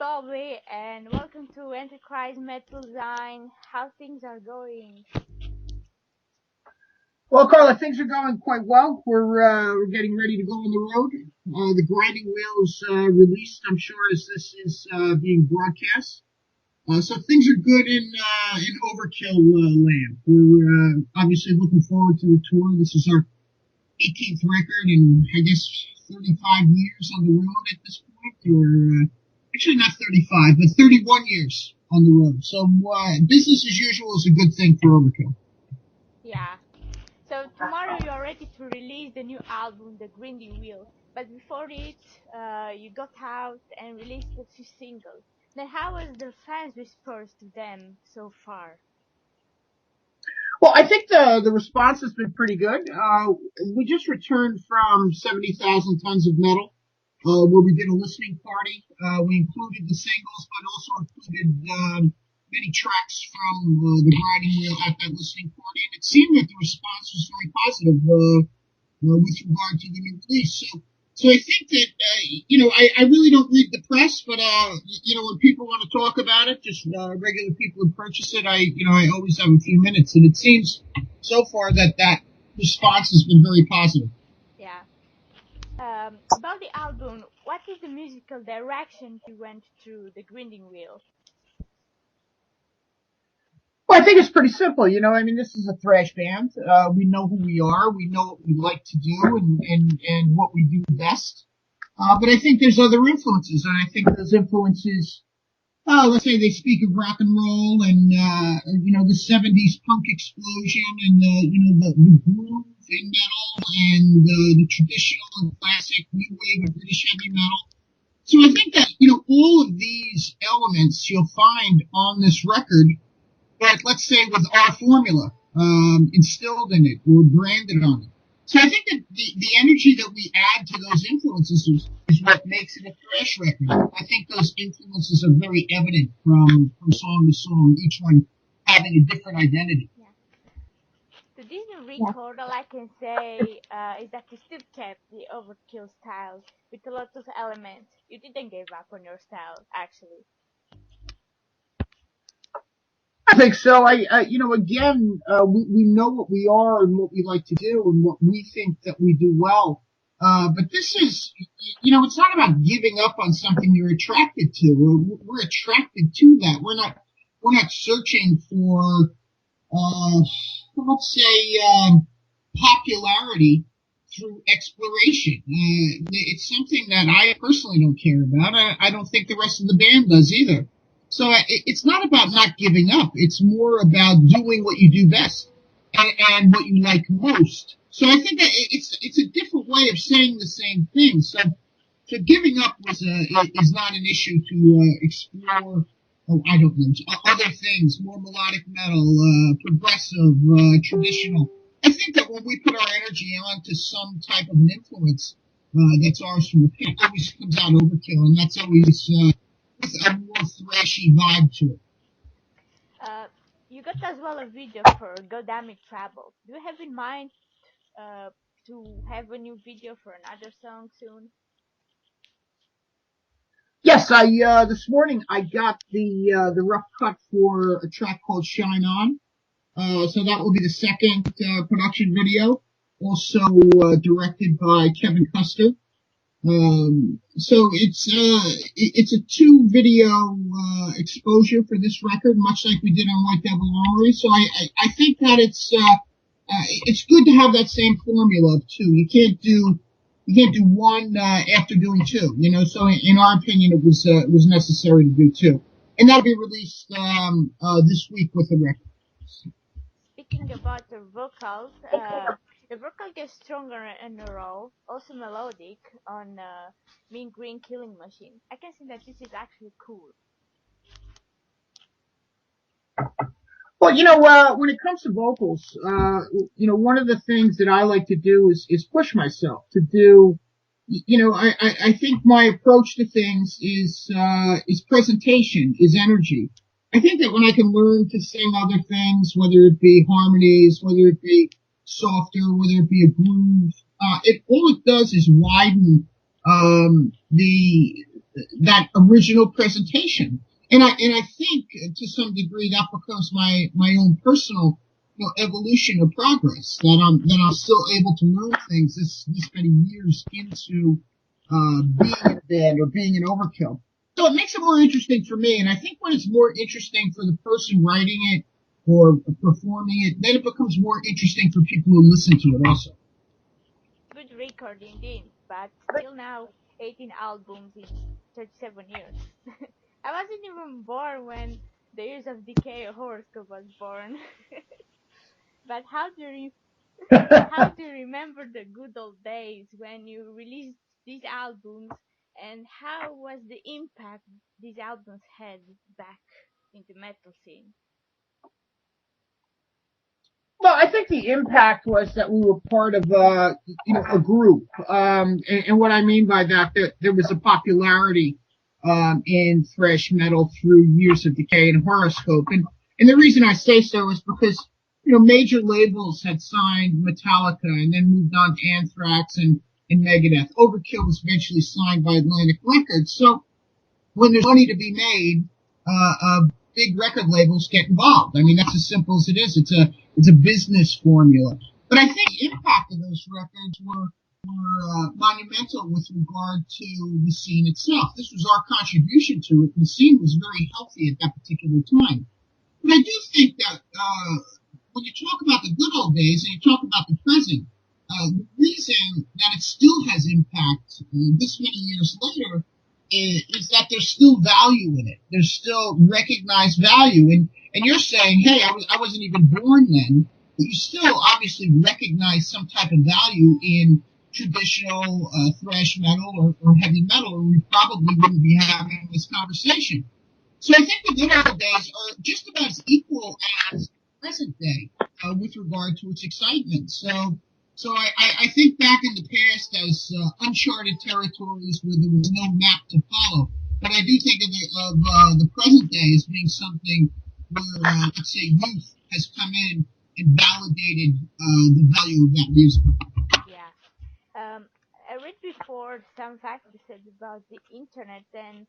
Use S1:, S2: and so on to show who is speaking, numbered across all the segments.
S1: Bobby, and welcome to Antichrist Metal Design. How things are going?
S2: Well, Carla, things are going quite well. We're getting ready to go on the road. The grinding wheel is released, I'm sure, as this is being broadcast. So things are good in Overkill land. We're obviously looking forward to the tour. This is our 18th record in, I guess, 35 years on the road at this point, or actually not 35, but 31 years on the road. So business as usual is a good thing for Overkill.
S1: Yeah. So tomorrow you're ready to release the new album, The Grinding Wheel. But before it, you got out and released a few singles. Now, how was the fans' response to them so far?
S2: Well, I think the response has been pretty good. We just returned from 70,000 tons of metal, where we did a listening party. We included the singles, but also included many tracks from the grinding wheel at that listening party, and it seemed that the response was very positive with regard to the new release. So I think that I really don't read the press, but when people want to talk about it, just regular people who purchase it, I always have a few minutes, and it seems so far that response has been very positive.
S1: Yeah. About the album, what is the musical direction you went through The Grinding Wheel?
S2: Well, I think it's pretty simple. I mean, this is a thrash band. We know who we are. We know what we like to do and what we do best. But I think there's other influences, and I think those influences, let's say they speak of rock and roll and, the 70s punk explosion and the groove in metal and the traditional and classic new wave of British heavy metal. So I think that, all of these elements you'll find on this record, but let's say with our formula instilled in it or branded on it. So I think that the energy that we add to those influences is what makes it a thrash record. I think those influences are very evident from song to song, each one having a different identity.
S1: Yeah. So this new record, all I can say is that you still kept the Overkill style with a lot of elements. You didn't give up on your style, actually.
S2: I think so. Again, we know what we are and what we like to do and what we think that we do well. But this is, it's not about giving up on something you're attracted to. We're attracted to that. We're not searching for, let's say, popularity through exploration. It's something that I personally don't care about. I don't think the rest of the band does either. So it's not about not giving up. It's more about doing what you do best and what you like most. So I think that it's a different way of saying the same thing. So giving up is not an issue to explore. Oh, I don't know, other things, more melodic metal, progressive, traditional. I think that when we put our energy onto some type of an influence that's ours from the pit, it always comes out Overkill, and that's always with a more thrashy vibe to it.
S1: You got as well a video for Go Damn It Trouble. Do you have in mind to have a new video for another song soon?
S2: Yes, I this morning I got the rough cut for a track called Shine On. So that will be the second production video, also directed by Kevin Custer. So it's a two video exposure for this record, much like we did on White Devil Armory. So I think that it's good to have that same formula of two. You can't do one after doing two. So in our opinion, it was necessary to do two, and that'll be released this week with the record.
S1: Speaking about the vocals, the vocal gets stronger in a row, also melodic on Mean Green Killing Machine. I can see that this is actually cool.
S2: Well, when it comes to vocals, one of the things that I like to do is push myself to do. I think my approach to things is presentation, is energy. I think that when I can learn to sing other things, whether it be harmonies, whether it be softer, whether it be a groove, all it does is widen the that original presentation. And I think to some degree that becomes my own personal evolution or progress, that I'm still able to learn things this many years into being in a band or being an Overkill. So it makes it more interesting for me. And I think when it's more interesting for the person writing it or performing it, then it becomes more interesting for people who listen to it also.
S1: Good record indeed, but still now 18 albums in 37 years. I wasn't even born when the Years of Decay horoscope was born. But how do you remember the good old days when you released these albums, and how was the impact these albums had back in the metal scene?
S2: Well, I think the impact was that we were part of a group, and what I mean by that, there was a popularity in thrash metal through Years of Decay and Horoscope, and the reason I say so is because major labels had signed Metallica and then moved on to Anthrax and Megadeth. Overkill was eventually signed by Atlantic Records, so when there's money to be made, big record labels get involved. I mean, that's as simple as it is. It's a business formula. But I think the impact of those records were monumental with regard to the scene itself. This was our contribution to it, and the scene was very healthy at that particular time. But I do think that when you talk about the good old days and you talk about the present, the reason that it still has impact this many years later is that there's still value in it. There's still recognized value. And you're saying, hey, I wasn't even born then, but you still obviously recognize some type of value in traditional thrash metal or heavy metal, or we probably wouldn't be having this conversation. So I think the good old days are just about as equal as present day with regard to its excitement. So I think back in the past as uncharted territories where there was no map to follow. But I do think of the present day as being something where, let's say, youth has come in and validated the value of that music.
S1: Yeah. I read before some facts you said about the internet and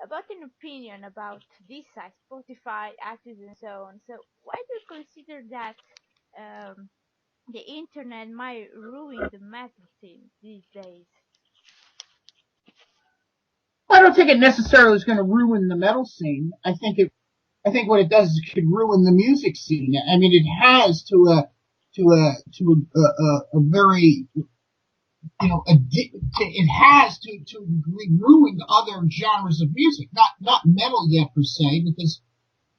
S1: about an opinion about this site, Spotify, iTunes, and so on. So why do you consider that um, the internet might ruin the metal scene these days?
S2: I don't think it necessarily is going to ruin the metal scene. I think what it does is it could ruin the music scene. I mean, it has to a very it has to a degree ruined other genres of music. Not metal yet per se, because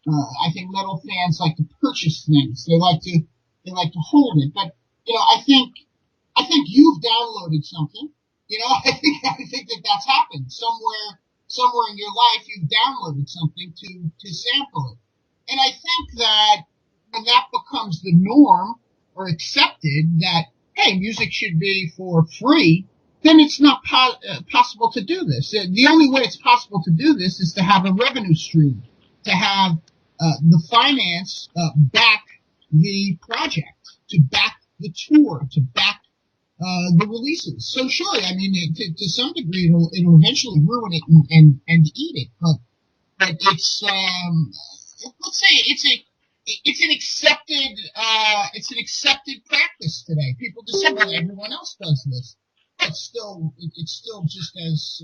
S2: I think metal fans like to purchase things. They like to hold it. But I think you've downloaded something. I think that that's happened somewhere in your life. You've downloaded something to sample it, and I think that when that becomes the norm or accepted that hey, music should be for free, then it's not possible to do this. The only way it's possible to do this is to have a revenue stream, to have the finance back the project, to back the tour, to back the releases. So sure, I mean, to some degree, it'll eventually ruin it and eat it. But it's let's say it's an accepted practice today. People just say, well, everyone else does this. It's still just as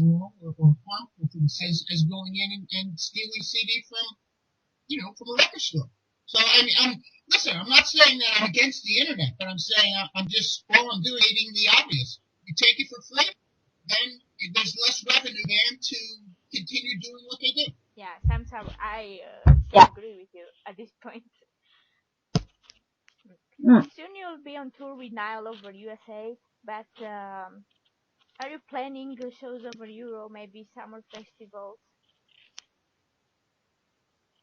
S2: wrong or harmful as going in and stealing CD from a record store. So I mean, listen, I'm not saying that I'm against the internet, but I'm saying I'm just all I'm doing is eating the obvious. You take it for free, then there's less revenue there to continue doing what they do.
S1: Yeah, sometimes I still agree with you at this point.
S2: Mm.
S1: Soon you'll be on tour with Nile over USA, but are you planning shows over Europe, maybe summer festivals?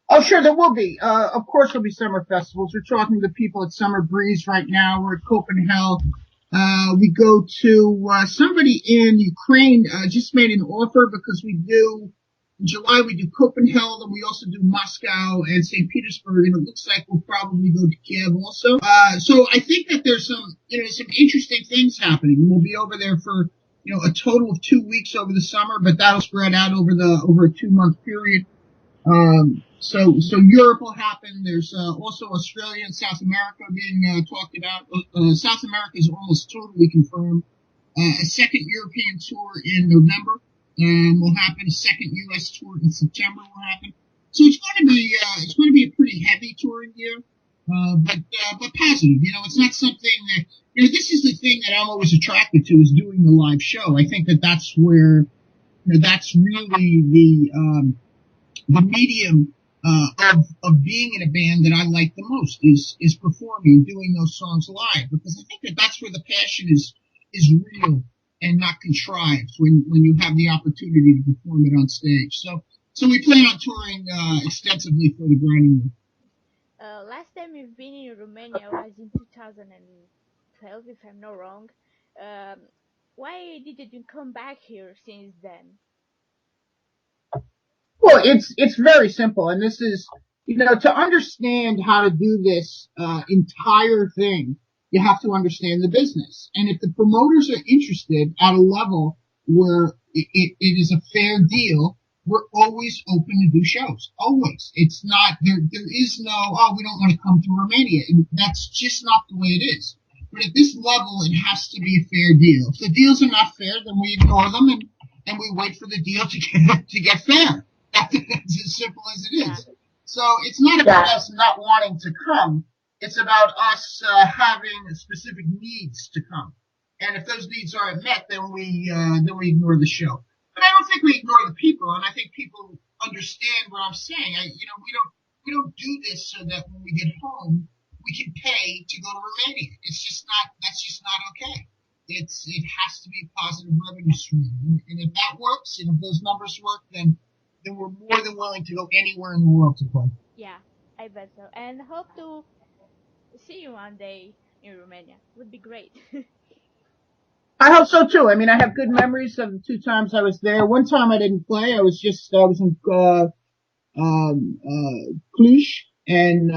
S2: Oh, sure, there will be. Of course, there'll be summer festivals. We're talking to people at Summer Breeze right now. We're at Copenhagen. We go to somebody in Ukraine just made an offer because we do in July we do Copenhagen and we also do Moscow and St. Petersburg, and it looks like we'll probably go to Kiev also. So I think that there's some interesting things happening. We'll be over there for a total of 2 weeks over the summer, but that'll spread out over a 2 month period. So Europe will happen. There's also Australia and South America being talked about. South America is almost totally confirmed. A second European tour in November will happen. A second U.S. tour in September will happen. So it's going to be a pretty heavy touring year, but positive. It's not something that this is the thing that I'm always attracted to is doing the live show. I think that's where that's really the medium of being in a band that I like the most is performing, doing those songs live, because I think that's where the passion is real and not contrived when you have the opportunity to perform it on stage. So we plan on touring extensively for the grinding room.
S1: Last time you've been in Romania was in 2012, if I'm not wrong. Um, why didn't you come back here since then?
S2: Well, it's very simple, and this is to understand how to do this entire thing, you have to understand the business. And if the promoters are interested at a level where it is a fair deal, we're always open to do shows. Always. It's not there is no we don't want to come to Romania. And that's just not the way it is. But at this level, it has to be a fair deal. If the deals are not fair, then we ignore them and we wait for the deal to get fair. It's as simple as it is. Yeah. So it's not about us not wanting to come. It's about us having specific needs to come. And if those needs aren't met, then we ignore the show. But I don't think we ignore the people, and I think people understand what I'm saying. We don't do this so that when we get home we can pay to go to Romania. That's just not okay. It has to be a positive revenue stream, and if that works, and if those numbers work, then we're more than willing to go anywhere in the world to play.
S1: Yeah, I bet so. And hope to see you one day in Romania. Would be great.
S2: I hope so too. I mean, I have good memories of the 2 times I was there. One time I didn't play. I was in Cluj, and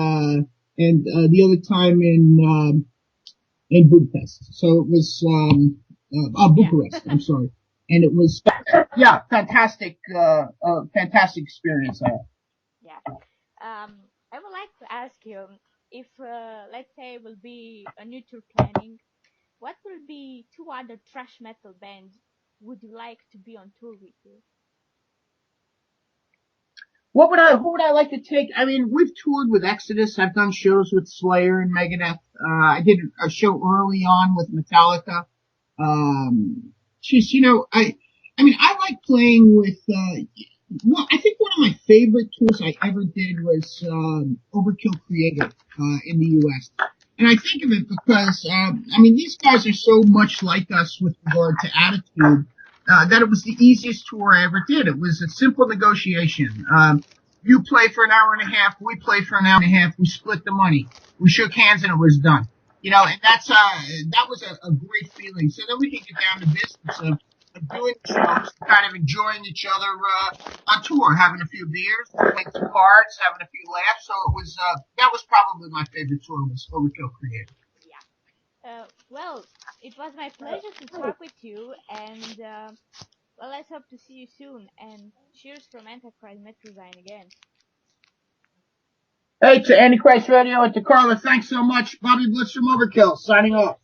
S2: the other time in Budapest. So it was Bucharest. Yeah. I'm sorry, and it was fantastic, fantastic experience.
S1: Yeah. I would like to ask you if, let's say, will be a new tour planning. What will be two other thrash metal bands would you like to be on tour with you?
S2: Who would I like to take? I mean, we've toured with Exodus. I've done shows with Slayer and Megadeth. I did a show early on with Metallica. I mean, I like playing with, I think one of my favorite tours I ever did was, Overkill Creative, in the U.S. And I think of it because, I mean, these guys are so much like us with regard to attitude, that it was the easiest tour I ever did. It was a simple negotiation. You play for an hour and a half, we play for an hour and a half, we split the money. We shook hands and it was done. And that was a great feeling. So then we can get down to business of doing shows, kind of enjoying each other, on tour, having a few beers, playing some cards, having a few laughs. So it was, that was probably my favorite tour was Overkill Creative.
S1: Yeah. Well, it was my pleasure to talk with you, and well, let's hope to see you soon. And cheers from Antichrist Metrozyme again.
S2: Hey, to Antichrist Radio and to Carla, thanks so much. Bobby Blitz from Overkill, signing off.